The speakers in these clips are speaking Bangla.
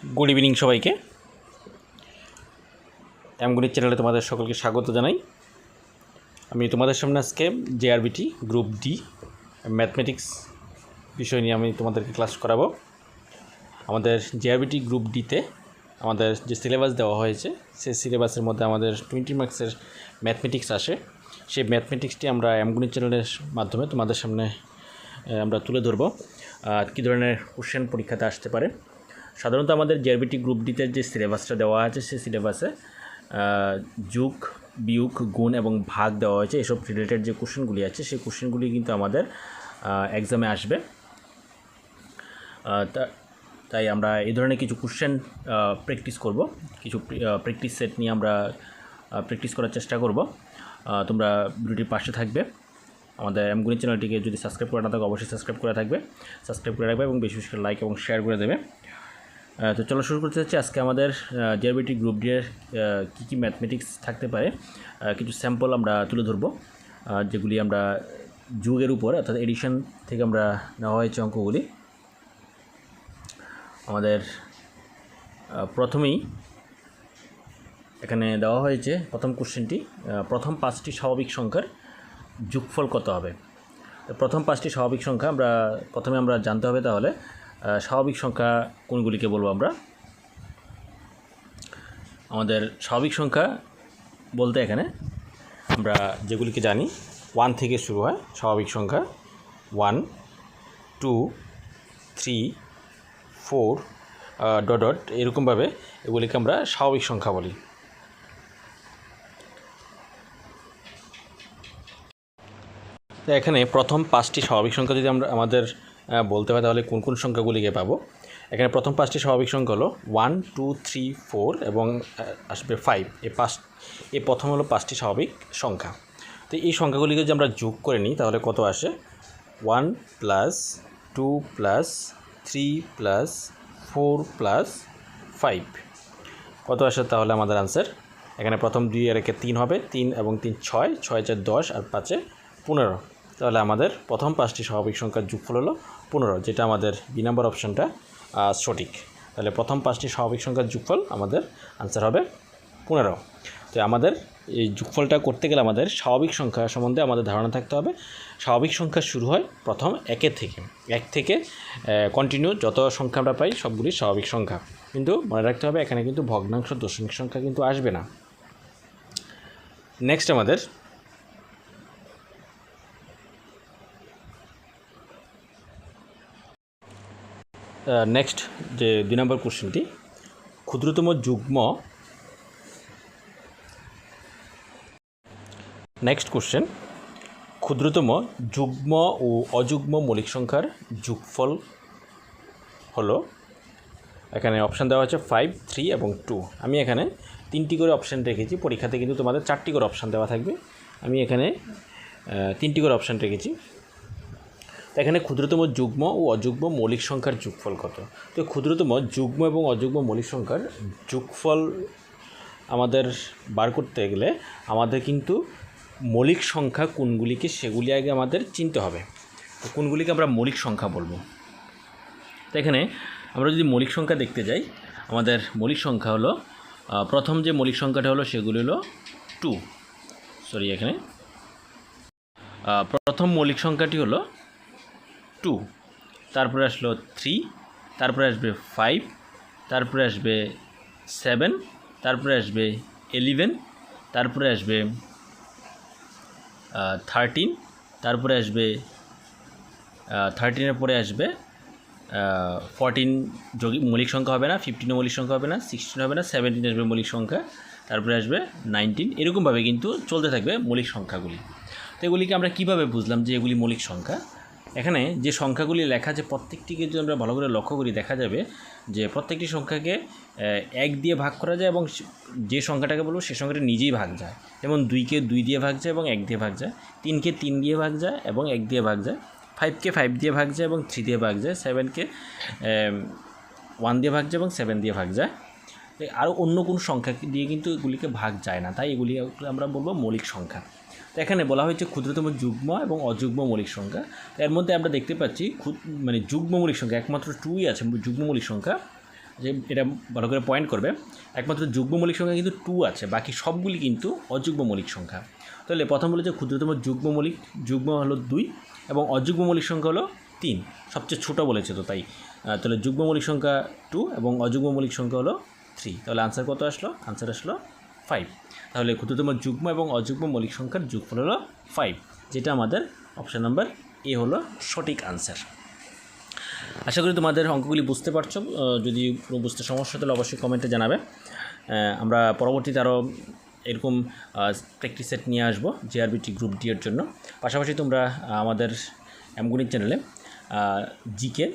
গুড ইভিনিং সবাইকে। এমগণিত চ্যানেলে তোমাদের সকলকে স্বাগত জানাই। আমি তোমাদের সামনে আজকে জেআরবিটি গ্রুপ ডি ম্যাথমেটিক্স বিষয় নিয়ে আমি তোমাদেরকে ক্লাস করাবো। আমাদের জেআরবিটি গ্রুপ ডিতে আমাদের যে সিলেবাস দেওয়া হয়েছে সেই সিলেবাসের মধ্যে আমাদের 20 মার্কসের ম্যাথমেটিক্স আসে। সেই ম্যাথমেটিক্সটি আমরা এমগণিত চ্যানেলের মাধ্যমে তোমাদের সামনে আমরা তুলে ধরবো কী ধরনের কোশ্চেন পরীক্ষাতে আসতে পারে। সাধারণত আমাদের জেআরবিটি গ্রুপ ডিতে যে সিলেবাসটা দেওয়া আছে সেই সিলেবাসে যোগ, বিয়োগ, গুণ এবং ভাগ দেওয়া হয়েছে। এসব রিলেটেড যে কোশ্চেনগুলি আছে সেই কোশ্চেনগুলি কিন্তু আমাদের এক্সামে আসবে। তাই আমরা এই ধরনের কিছু কোশ্চেন প্র্যাকটিস করব, কিছু প্র্যাকটিস সেট নিয়ে আমরা প্র্যাকটিস করার চেষ্টা করব। তোমরা ভিডিওটির পাশে থাকবে। আমাদের এমগণিত চ্যানেলটিকে যদি সাবস্ক্রাইব করে না থাকো অবশ্যই সাবস্ক্রাইব করে রাখবে এবং বেশি বেশি লাইক এবং শেয়ার করে দেবে। তো চলো শুরু করতে যাচ্ছি। আজকে আমাদের জেআরবিটি গ্রুপ ডি এর কী ম্যাথমেটিক্স থাকতে পারে কিছু স্যাম্পল আমরা তুলে ধরবো, যেগুলি আমরা যোগের উপর অর্থাৎ এডিশন থেকে আমরা নেওয়া হয়েছে অঙ্কগুলি। আমাদের প্রথমেই এখানে দেওয়া হয়েছে প্রথম কোশ্চেনটি, প্রথম 5টি স্বাভাবিক সংখ্যার যোগফল কত হবে। প্রথম 5টি স্বাভাবিক সংখ্যা প্রথমে আমরা জানতে হবে। তাহলে স্বাভাবিক সংখ্যা কোনগুলিকে বলবো আমরা? আমাদের স্বাভাবিক সংখ্যা বলতে এখানে আমরা যেগুলিকে জানি 1 থেকে শুরু হয় স্বাভাবিক সংখ্যা, 1, 2, 3, 4 ডট এরকমভাবে এগুলিকে আমরা স্বাভাবিক সংখ্যা বলি। তো এখানে প্রথম 5টি স্বাভাবিক সংখ্যা যদি আমাদের বলতে হয় তাহলে কোন কোন সংখ্যাগুলিকে পাবো? এখানে প্রথম 5টি স্বাভাবিক সংখ্যা হলো 1, 2, 3, 4 এবং আসবে 5। এই প্রথম হলো 5টি স্বাভাবিক সংখ্যা। তো এই সংখ্যাগুলিকে যদি আমরা যোগ করে নিই তাহলে কত আসে? 1 + 2 + 3 + 4 + 5 কত আসে? তাহলে আমাদের আনসার এখানে প্রথম 2 আর 1 3 হবে, 3 এবং 3 6, 6 4 10 আর 5 15। তাহলে আমাদের প্রথম 5টি স্বাভাবিক সংখ্যার যোগফল হলো 15, যেটা আমাদের বি নাম্বার অপশানটা সঠিক। তাহলে প্রথম 5টি স্বাভাবিক সংখ্যার যোগফল আমাদের আনসার হবে 15। তো আমাদের এই যোগফলটা করতে গেলে আমাদের স্বাভাবিক সংখ্যা সম্বন্ধে আমাদের ধারণা থাকতে হবে। স্বাভাবিক সংখ্যা শুরু হয় প্রথম 1 থেকে কন্টিনিউ যত সংখ্যা আমরা পাই সবগুলি স্বাভাবিক সংখ্যা। কিন্তু মনে রাখতে হবে এখানে কিন্তু ভগ্নাংশ দশমিক সংখ্যা কিন্তু আসবে না। নেক্সট আমাদের যে 2 নম্বর কোশ্চেনটি, ক্ষুদ্রতম যুগ্ম ক্ষুদ্রতম যুগ্ম ও অযুগ্ম মৌলিক সংখ্যার যোগফল হলো, এখানে অপশান দেওয়া আছে 5, 3 এবং 2। আমি এখানে 3টি করে অপশান রেখেছি, পরীক্ষাতে কিন্তু তোমাদের 4টি করে অপশান দেওয়া থাকবে। আমি এখানে 3টি করে অপশান রেখেছি। তো এখানে ক্ষুদ্রতম যুগ্ম ও অযুগ্ম মৌলিক সংখ্যার যোগফল কত? তো ক্ষুদ্রতম যুগ্ম এবং অযুগ্ম মৌলিক সংখ্যার যোগফল আমাদের বার করতে গেলে আমাদের কিন্তু মৌলিক সংখ্যা কোনগুলিকে সেগুলি আগে আমাদের চিনতে হবে। তো কোনগুলিকে আমরা মৌলিক সংখ্যা বলবো? তো এখানে আমরা যদি মৌলিক সংখ্যা দেখতে যাই, আমাদের মৌলিক সংখ্যা হলো প্রথম যে মৌলিক সংখ্যাটা হলো সেগুলি হলো 2। এখানে প্রথম মৌলিক সংখ্যাটি হলো 2, তারপরে আসলো 3, তারপরে আসবে 5, তারপরে আসবে 7, তারপরে আসবে 11, তারপরে আসবে 13, তারপরে আসবে 13-এর পরে আসবে 14 মৌলিক সংখ্যা হবে না, 15 মৌলিক সংখ্যা হবে না, 16 হবে না, 17 আসবে মৌলিক সংখ্যা, তারপরে আসবে 19। এরকমভাবে কিন্তু চলতে থাকবে মৌলিক সংখ্যাগুলি। তো এগুলিকে আমরা কীভাবে বুঝলাম যে এগুলি মৌলিক সংখ্যা? এখানে যে সংখ্যাগুলি লেখা আছে প্রত্যেকটিকে যদি আমরা ভালো করে লক্ষ্য করি দেখা যাবে যে প্রত্যেকটি সংখ্যাকে 1 দিয়ে ভাগ করা যায় এবং যে সংখ্যাটাকে বলবো সেই সংখ্যাটা নিজেই ভাগ যায়। যেমন 2কে 2 দিয়ে ভাগ যায় এবং 1 দিয়ে ভাগ যায়, 3কে 3 দিয়ে ভাগ যায় এবং 1 দিয়ে ভাগ যায়, 5কে 5 দিয়ে ভাগ যায় এবং 3 দিয়ে ভাগ যায়, 7কে 1 দিয়ে ভাগ যায় এবং 7 দিয়ে ভাগ যায়। আরও অন্য কোনো সংখ্যা দিয়ে কিন্তু এগুলিকে ভাগ যায় না, তাই এগুলি আমরা বলবো মৌলিক সংখ্যা। তো এখানে বলা হয়েছে ক্ষুদ্রতম যুগ্ম এবং অযুগ্ম মৌলিক সংখ্যা। এর মধ্যে আমরা দেখতে পাচ্ছি যুগ্ম মৌলিক সংখ্যা একমাত্র 2ই আছে যুগ্ম মৌলিক সংখ্যা। যে এটা ভালো করে পয়েন্ট করবে, একমাত্র যুগ্ম মৌলিক সংখ্যা কিন্তু 2 আছে, বাকি সবগুলি কিন্তু অযুগ্ম মৌলিক সংখ্যা। তাহলে প্রথম বলে যে ক্ষুদ্রতম যুগ্ম হলো 2 এবং অযুগ্ম মৌলিক সংখ্যা হলো 3, সবচেয়ে ছোটো বলেছে তো তাই। তাহলে যুগ্ম মৌলিক সংখ্যা 2 এবং অযুগ্ম মৌলিক সংখ্যা হলো 3। তাহলে আনসার কত আসলো? আনসার আসলো 5। তাহলে ক্ষুদ্রতম যুগ্ম এবং অযুগ্ম মৌলিক সংখ্যার যোগফল হলো 5, যেটা আমাদের অপশান নাম্বার এ হলো সঠিক আনসার। আশা করি তোমাদের অঙ্কগুলি বুঝতে পারছো। যদি কোনো বুঝতে সমস্যা তাহলে অবশ্যই কমেন্টে জানাবে। আমরা পরবর্তীতে আরও এরকম প্র্যাকটিস সেট নিয়ে আসবো জিআরবিটি গ্রুপ ডি এর জন্য। পাশাপাশি তোমরা আমাদের এমগণিত চ্যানেলে জিকে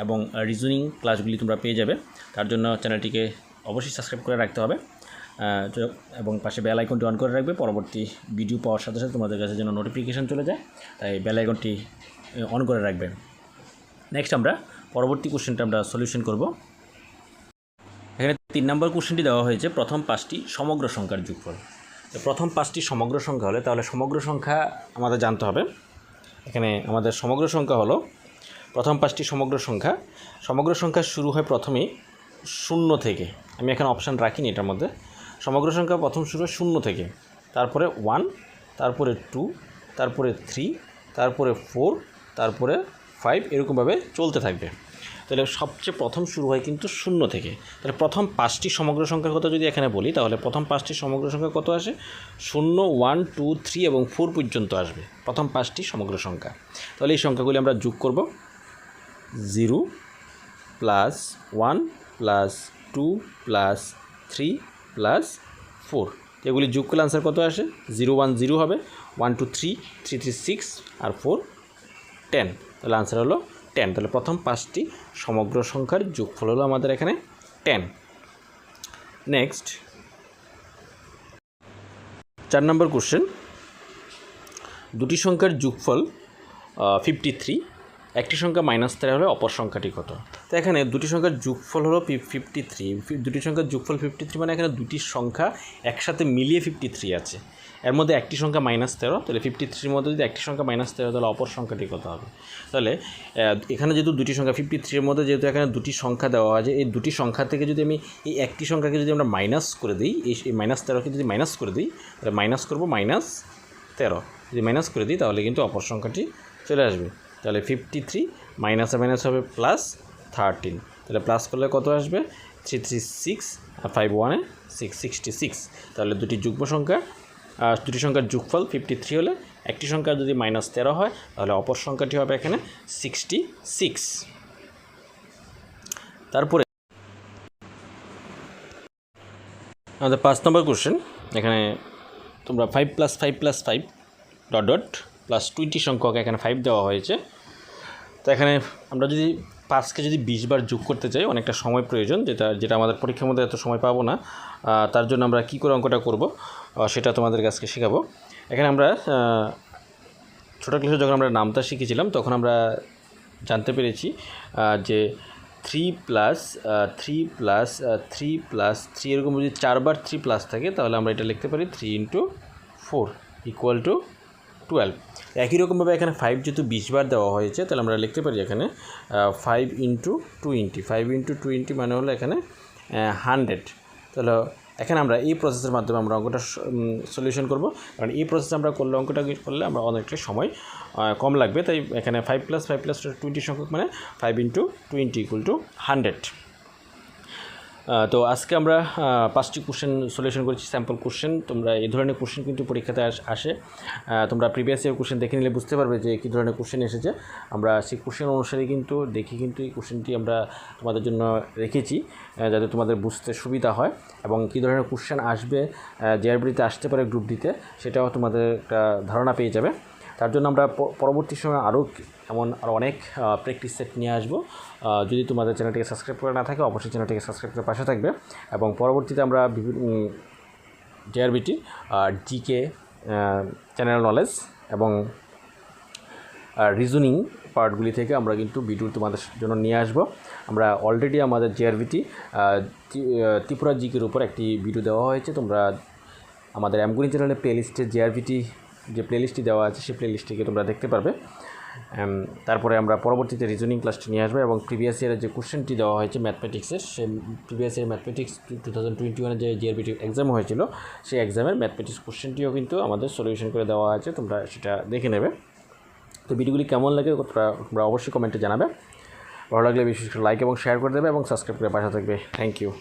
এবং রিজনিং ক্লাসগুলি তোমরা পেয়ে যাবে। তার জন্য চ্যানেলটিকে অবশ্যই সাবস্ক্রাইব করে রাখতে হবে এবং পাশে বেল আইকনটি অন করে রাখবে। পরবর্তী ভিডিও পাওয়ার সাথে সাথে তোমাদের কাছে যেন নোটিফিকেশান চলে যায়, তাই বেল আইকনটি অন করে রাখবে। নেক্সট আমরা পরবর্তী কোশ্চেনটা আমরা সলিউশন করব। এখানে 3 নম্বর কোশ্চেনটি দেওয়া হয়েছে প্রথম 5টি সমগ্র সংখ্যার যোগফল। প্রথম 5টি সমগ্র সংখ্যা হলে তাহলে সমগ্র সংখ্যা আমাদের জানতে হবে। এখানে আমাদের সমগ্র সংখ্যা হলো প্রথম 5টি সমগ্র সংখ্যা শুরু হয় প্রথমেই 0 থেকে। আমি এখানে অপশান রাখিনি এটার মধ্যে। সমগ্র সংখ্যা প্রথম শুরু হয় 0 থেকে, তারপরে 1, তারপরে 2, তারপরে 3, তারপরে 4, তারপরে 5, এরকমভাবে চলতে থাকবে। তাহলে সবচেয়ে প্রথম শুরু হয় কিন্তু 0 থেকে। তাহলে প্রথম 5টি সমগ্র সংখ্যার কথা যদি এখানে বলি, তাহলে প্রথম 5টি সমগ্র সংখ্যা কত আসে? 0, 1, 2, 3 এবং 4 পর্যন্ত আসবে প্রথম 5টি সমগ্র সংখ্যা। তাহলে এই সংখ্যাগুলি আমরা যোগ করব। 0 + 1 + 2 + 3 + 4, এগুলি যোগ করলে আনসার কত আসে? 0, 1, 0 হবে, 1, 2, 3, 3, 3, 6 আর 4, 10। তাহলে আনসার হলো 10। তাহলে প্রথম 5টি সমগ্র সংখ্যার যোগফল হলো আমাদের এখানে 10। নেক্সট 4 নম্বর কোশ্চেন, দুটি সংখ্যার যোগফল 53, একটি সংখ্যা -13 হলে অপর সংখ্যাটি কত? তো এখানে দুটি সংখ্যার যোগফল হলো 53। দুটি সংখ্যার যোগফল 53 মানে এখানে দুটি সংখ্যা একসাথে মিলিয়ে 53 আছে। এর মধ্যে একটি সংখ্যা -13, তাহলে 53-র মধ্যে যদি একটি সংখ্যা -13 তাহলে অপর সংখ্যাটি কত হবে? তাহলে এখানে যেহেতু দুটি সংখ্যা 53-এর মধ্যে যেহেতু এখানে দুটি সংখ্যা দেওয়া আছে, এই দুটি সংখ্যা থেকে যদি আমি এই একটি সংখ্যাকে যদি আমরা মাইনাস করে দিই, এই -13কে যদি মাইনাস করে দিই, তাহলে মাইনাস করবো -13, যদি মাইনাস করে দিই তাহলে কিন্তু অপর সংখ্যাটি চলে আসবে। তাহলে 53 মাইনাসে মাইনাস হবে +13, তাহলে প্লাস করলে কত আসবে? 3, 3, 6 আর 5, 1, 6, 66। তাহলে দুটি যুগ্ম সংখ্যা, দুটি সংখ্যার যোগফল 53 হলে একটি সংখ্যা যদি -13 হয় তাহলে অপর সংখ্যাটি হবে এখানে 66। তারপরে আমাদের 5 নম্বর কোশ্চেন, এখানে তোমরা 5 + 5 + 5 ... +20 সংখ্যক এখানে 5 দেওয়া হয়েছে। তো এখানে আমরা যদি 5কে যদি 20 বার যোগ করতে চাই, অনেকটা সময় প্রয়োজন, যেটা আমাদের পরীক্ষার মধ্যে এত সময় পাবো না। তার জন্য আমরা কী করে অঙ্কটা করব সেটা তোমাদের কাছে শেখাবো। এখানে আমরা ছোটো ক্লাসে যখন আমরা নামতা শিখেছিলাম তখন আমরা জানতে পেরেছি যে 3 + 3 + 3 + 3 এরকম যদি 4 বার 3 প্লাস থাকে তাহলে আমরা এটা লিখতে পারি 3 × 4 = 12। একই রকমভাবে এখানে 5 যেহেতু 20 বার দেওয়া হয়েছে তাহলে আমরা লিখতে পারি এখানে 5 × 20। 5 × 20 মানে হলো এখানে 100। তাহলে এখানে আমরা এই প্রসেসের মাধ্যমে আমরা অঙ্কটা সলিউশন করব, কারণ এই প্রসেসে আমরা করলে অঙ্কটা করলে আমরা অনেকটা সময় কম লাগবে। তাই এখানে 5 + 5 + 20 সংখ্যক মানে 5 × 20 = 100। তো আজকে আমরা 5টি কোশ্চেন সলিউশন করেছি, স্যাম্পল কোশ্চেন। তোমরা এই ধরনের কোশ্চেন কিন্তু পরীক্ষাতে আসে, তোমরা প্রিভিয়াস ইয়ার কোশ্চেন দেখে নিলে বুঝতে পারবে যে কী ধরনের কোশ্চেন এসেছে। আমরা সেই কোশ্চেন অনুসারে কিন্তু এই কোশ্চেনটি আমরা তোমাদের জন্য রেখেছি যাতে তোমাদের বুঝতে সুবিধা হয়, এবং কী ধরনের কোশ্চেন আসবে জিআরবিতে আসতে পারে গ্রুপ ডিতে সেটাও তোমাদের একটা ধারণা পেয়ে যাবে। তার জন্য আমরা পরবর্তী সময় আরও অনেক প্র্যাকটিস সেট নিয়ে আসবো। যদি তোমাদের চ্যানেলটিকে সাবস্ক্রাইব করে না থাকে অবশ্যই চ্যানেলটিকে সাবস্ক্রাইব করে পাশে থাকবে, এবং পরবর্তীতে আমরা বিভিন্ন জিআরবিটি জিকে, জেনারেল নলেজ এবং রিজনিং পার্টগুলি থেকে আমরা কিন্তু ভিডিও তোমাদের জন্য নিয়ে আসবো। আমরা অলরেডি আমাদের জিআরবিটি ত্রিপুরা জিকের উপর একটি ভিডিও দেওয়া হয়েছে, তোমরা আমাদের এমগণিত চ্যানেলে প্লেলিস্টে জিআরবিটি যে প্লেলিস্টটি দেওয়া আছে সেই প্লেলিস্টটিকে তোমরা দেখতে পারবে। তারপরে আমরা পরবর্তীতে রিজনিং ক্লাসটি নিয়ে আসবো এবং প্রিভিয়াস ইয়ারের যে কোশ্চেনটি দেওয়া হয়েছে ম্যাথমেটিক্সের, সেই প্রিভিয়াস ইয়ার ম্যাথমেটিক্স 2021 যে জিআরবিটি এক্সাম হয়েছিল সেই এক্সামের ম্যাথমেটিক্স কোশ্চেনটিও কিন্তু আমাদের সলিউশন করে দেওয়া আছে, তোমরা সেটা দেখে নেবে। তো ভিডিওগুলি কেমন লাগে তোমরা অবশ্যই কমেন্টে জানাবে। ভালো লাগলে বিশেষ করে লাইক এবং শেয়ার করে দেবে এবং সাবস্ক্রাইব করে পাশে থাকবে। Thank you.